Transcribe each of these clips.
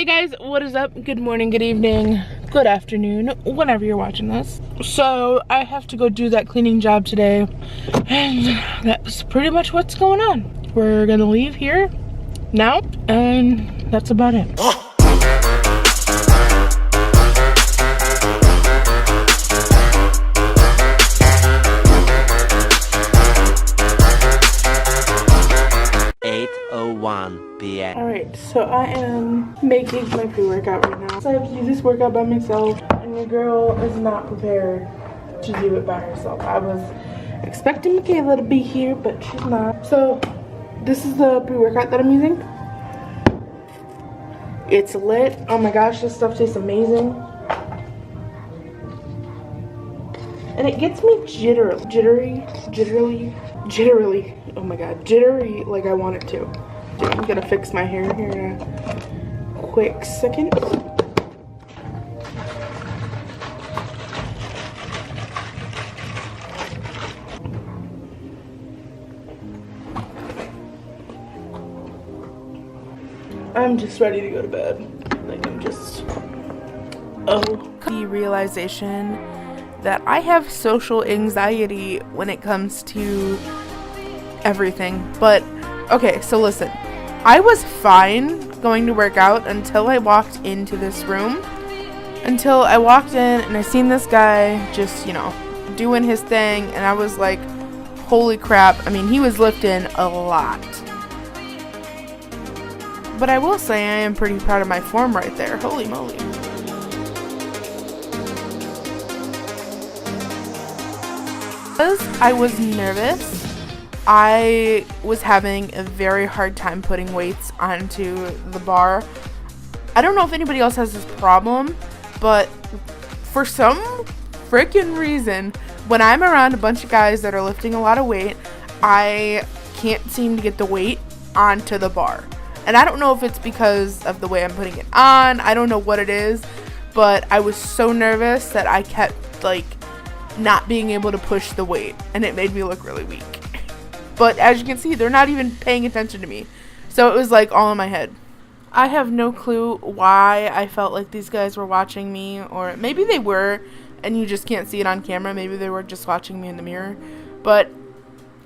Hey guys, what is up? Good morning, good evening, good afternoon, whenever you're watching this. So I have to go do that cleaning job today, and that's pretty much what's going on. We're gonna leave here now, and that's about it. PM. Alright, so I am making my pre-workout right now. So I have to do this workout by myself, and your girl is not prepared to do it by herself. I was expecting Michaela to be here, but she's not. So this is the pre-workout that I'm using. It's lit. Oh my gosh, this stuff tastes amazing. And it gets me jittery. Oh my god, jittery like I want it to. Dude, I'm gonna fix my hair here in a quick second. I'm just ready to go to bed. Like, I'm just... The realization that I have social anxiety when it comes to everything. But, okay, so listen. I was fine going to work out until I walked into this room. Until I walked in and I seen this guy just, you know, doing his thing. And I was like, holy crap. I mean, he was lifting a lot. But I will say I am pretty proud of my form right there. Holy moly. Because I was nervous, I was having a very hard time putting weights onto the bar. I don't know if anybody else has this problem, but for some freaking reason, when I'm around a bunch of guys that are lifting a lot of weight, I can't seem to get the weight onto the bar. And I don't know if it's because of the way I'm putting it on. I don't know what it is, but I was so nervous that I kept like not being able to push the weight, and it made me look really weak. But as you can see, they're not even paying attention to me. So it was like all in my head. I have no clue why I felt like these guys were watching me, or maybe they were and you just can't see it on camera. Maybe they were just watching me in the mirror. But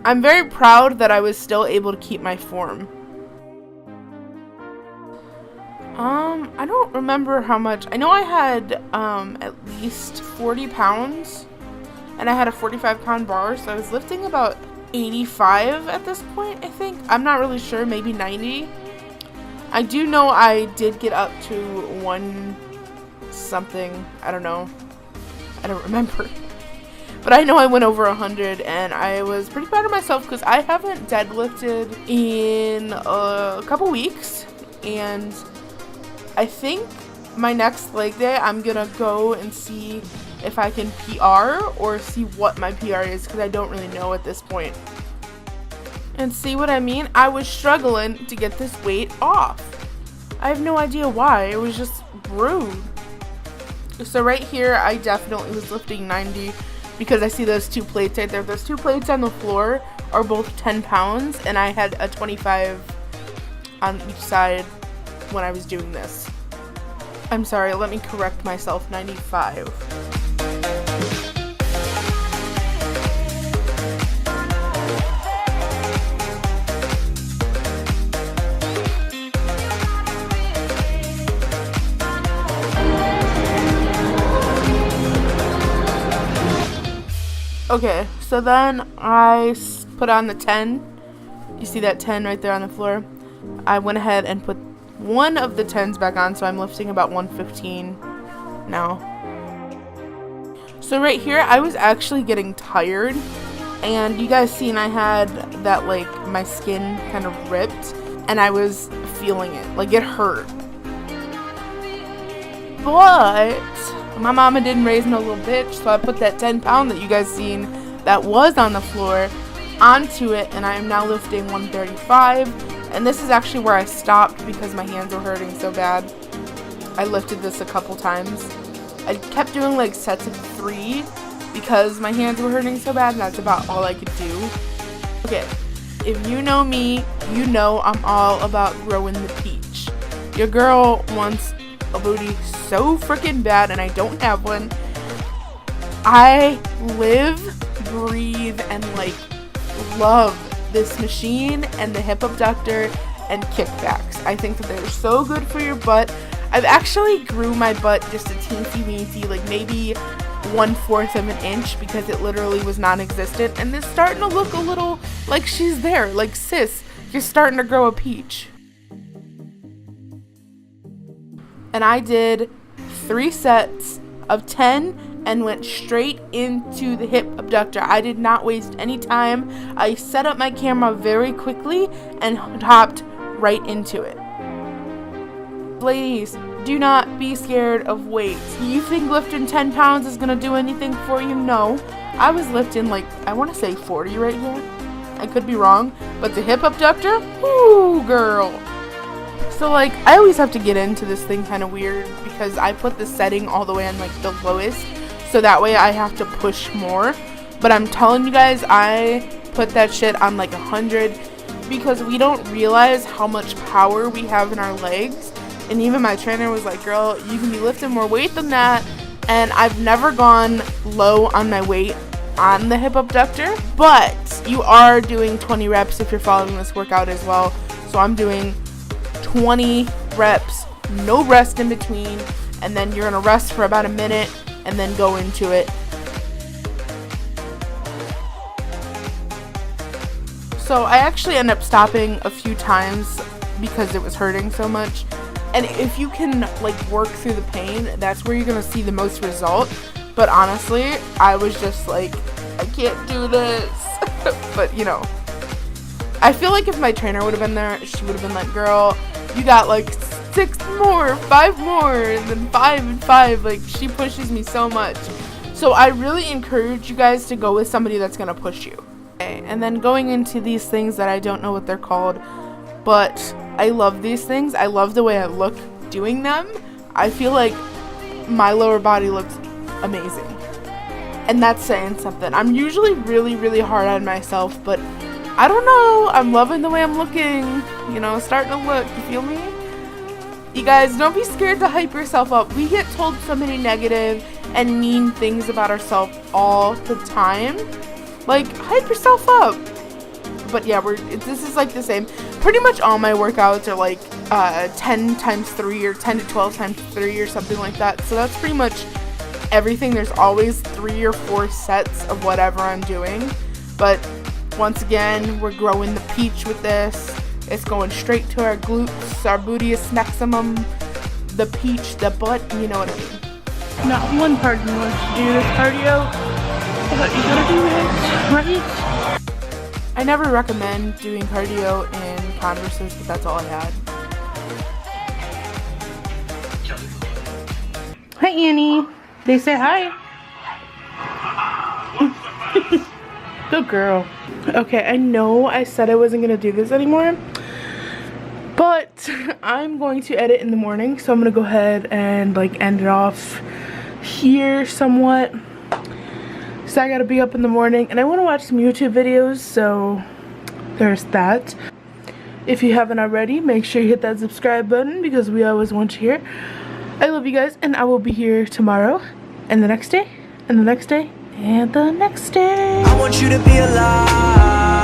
I'm very proud that I was still able to keep my form. I don't remember how much. I know I had at least 40 pounds, and I had a 45-pound bar, so I was lifting about 85 at this point, I think. I'm not really sure, maybe 90. I do know I did get up to 1 something. I don't know. I don't remember. But I know I went over 100, and I was pretty proud of myself because I haven't deadlifted in a couple weeks, and I think my next leg day I'm gonna go and see if I can PR or see what my PR is, because I don't really know at this point. And see what I mean? I was struggling to get this weight off. I have no idea why. It was just rude. So right here, I definitely was lifting 90 because I see those 2 plates right there. Those 2 plates on the floor are both 10 pounds, and I had a 25 on each side when I was doing this. I'm sorry, let me correct myself, 95. Okay, so then I put on the 10. You see that 10 right there on the floor? I went ahead and put one of the 10s back on, so I'm lifting about 115 now. So right here, I was actually getting tired, and you guys seen I had that, like, my skin kind of ripped, and I was feeling it. Like, it hurt. But my mama didn't raise no little bitch, so I put that 10 pound that you guys seen that was on the floor onto it, and I am now lifting 135. And this is actually where I stopped because my hands were hurting so bad. I lifted this a couple times. I kept doing like sets of 3 because my hands were hurting so bad, and that's about all I could do. Okay, if you know me, you know I'm all about growing the peach. Your girl wants a booty so freaking bad, and I don't have one. I live, breathe, and like love this machine and the hip abductor and kickbacks. I think that they're so good for your butt. I've actually grew my butt just a teensy weensy, like maybe 1/4 of an inch, because it literally was non-existent, and it's starting to look a little like she's there. Like, sis, you're starting to grow a peach. And I did 3 sets of 10 and went straight into the hip abductor. I did not waste any time. I set up my camera very quickly and hopped right into it. Ladies, do not be scared of weights. You think lifting 10 pounds is gonna do anything for you? No. I was lifting like, I wanna say 40 right here. I could be wrong, but the hip abductor, whoo, girl. So like, I always have to get into this thing kind of weird because I put the setting all the way on like the lowest, so that way I have to push more. But I'm telling you guys, I put that shit on like 100 because we don't realize how much power we have in our legs. And even my trainer was like, girl, you can be lifting more weight than that. And I've never gone low on my weight on the hip abductor, but you are doing 20 reps if you're following this workout as well. So I'm doing 20 reps, no rest in between, and then you're gonna rest for about a minute and then go into it. So I actually end up stopping a few times because it was hurting so much. And if you can like work through the pain, that's where you're gonna see the most result. But honestly, I was just like, I can't do this. But you know, I feel like if my trainer would have been there, she would have been like, girl, you got like 6 more, 5 more, and then 5 and 5. Like, she pushes me so much. So I really encourage you guys to go with somebody that's gonna push you. Okay, and then going into these things that I don't know what they're called, but I love these things. I love the way I look doing them. I feel like my lower body looks amazing. And that's saying something. I'm usually really, really hard on myself, but I don't know. I'm loving the way I'm looking. You know, starting to look. You feel me? You guys, don't be scared to hype yourself up. We get told so many negative and mean things about ourselves all the time. Like, hype yourself up. But yeah, this is like the same. Pretty much all my workouts are like 10 times 3 or 10 to 12 times 3 or something like that. So that's pretty much everything. There's always 3 or 4 sets of whatever I'm doing. But once again, we're growing the peach with this. It's going straight to our glutes, our gluteus maximum, the peach, the butt, you know what I mean. Not one part who wants to do this cardio, but you gotta do it, right? I never recommend doing cardio in Converses, but that's all I had. Hi, Annie. They say hi. Good girl. Okay, I know I said I wasn't going to do this anymore, but I'm going to edit in the morning, so I'm going to go ahead and like end it off here somewhat. So I got to be up in the morning, and I want to watch some YouTube videos, so there's that. If you haven't already, make sure you hit that subscribe button because we always want you here. I love you guys, and I will be here tomorrow, and the next day, and the next day, and the next day. I want you to be alive.